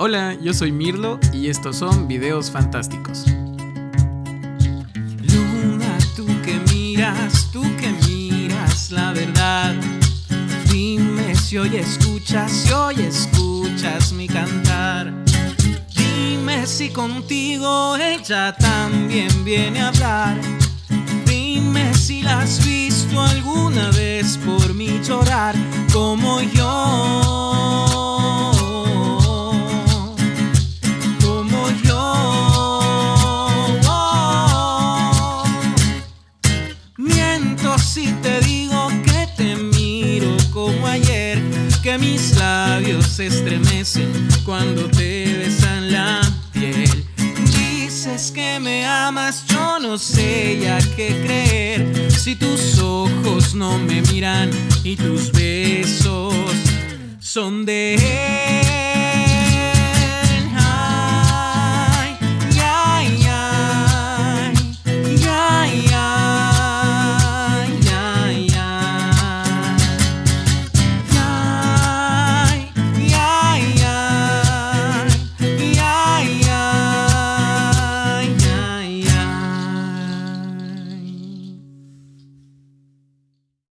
Hola, yo soy Mirlo y estos son videos fantásticos. Luna, tú que miras la verdad. Dime si hoy escuchas mi cantar. Dime si contigo ella también viene a hablar. Dime si la has visto alguna vez por mí llorar como yo. Si te digo que te miro como ayer, que mis labios se estremecen cuando te besan la piel. Dices que me amas, yo no sé ya qué creer. Si tus ojos no me miran y tus besos son de él.